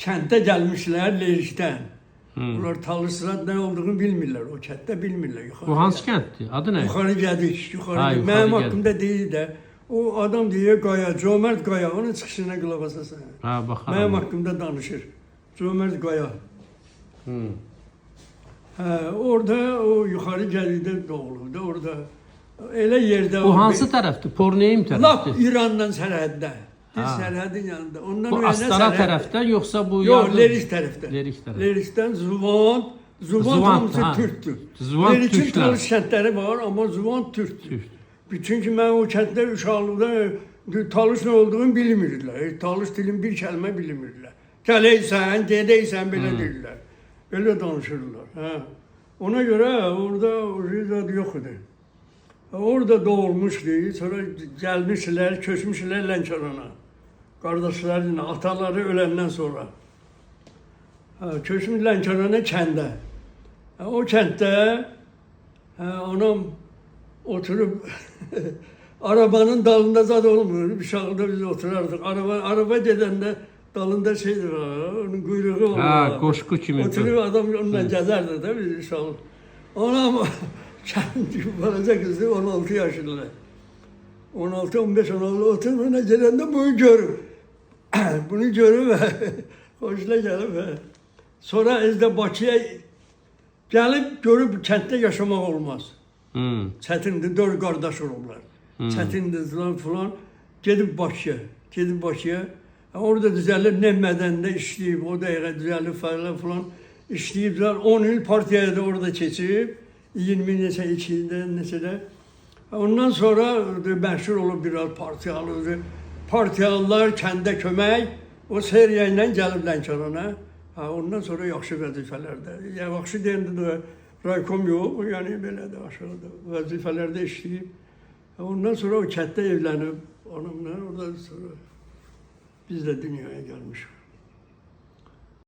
kənddə gəlmişlər Lerikdən. Bunlar Talısırat nə olduğunu bilmirlər, o kənddə bilmirlər. Bu hansı kənddir? Adı nə? Yuxarı Gədik, yuxarı. Ha, yuxarı Mənim Gədik. haqqımda deyil də. O adam deyir Qaya, Cömərd Qaya, onun çıxışına qulaq asasan. Ha, baxaram. Mənim haqqımda danışır. Cömərd Qaya. Orada o yuxarı Gədikdə doğulubdu, orada. Elə yerdə... Bu hansı tərəfdir? Porneyim Lap tərəfdir. İrandan sərhəddə. Biz Ha. sərhədin yanında. Ondan Bu öynə Astara sərhəd- tərəfdən yoxsa bu... Yox, yardım- Lerik tərəfdən. Lerik tərəfdən. Lerikdən Zuvant. Zuvant Zuvant, hamısı ha. türkdür. Zuvant Lerikin türklər. Talış kəndləri var, amma Zuvant türkdür. Çünki mən o kənddə uşaqlıqda Talış nə olduğunu bilmirdilər. Talış dilin bir kəlmə bilmirdilər. Gələysən, gedəysən belə deyirlər. Belə danışırlar. Hə. Ona görə orada zad yox idi. Orada doğulmuşdu, sonra gəlmişlər, köçmüşlər Lənkərana. Qardaşlarıyla, ataları öləndən sonra. Köçmüş Lənkərana kəndə. O kənddə anam oturub arabanın dalında zad olmuyor. Uşaqda biz oturardıq. Araba gedəndə dalında şeydir, onun quyruğu olur. Ha, qoşqu kimi. Oturub adam onunla gəzərdi də biz uşaq. Anam kəndi balaca qızı 16 yaşında. 16, 15, 16 oturduğuna gələndə bunu görür. Bunu görür və xoşuna gəlib. Sonra özdə Bakıya gəlib görüb kənddə yaşamaq olmaz. Çətindir, 4 qardaş olublar. Çətindir filan. Gedib Bakıya. Orada düzəlib Nəhmədəndə işləyib, o dəqiqə düzəlib falan işləyiblər. 10 il partiyada orada keçib. 20 neçə, 2 ildə neçədə. Ondan sonra məşhur olub biraz partiyalı. Partiyalılar kəndə kömək, o seriya ilə gəlib Lənkərana. Ondan sonra yaxşı vəzifələrdə. Yaxşı deyəndə də raykom yox, yəni belə də aşağıda vəzifələrdə işləyib. Ondan sonra o kənddə evlənib, anamla orada sonra biz də dünyaya gəlmişik.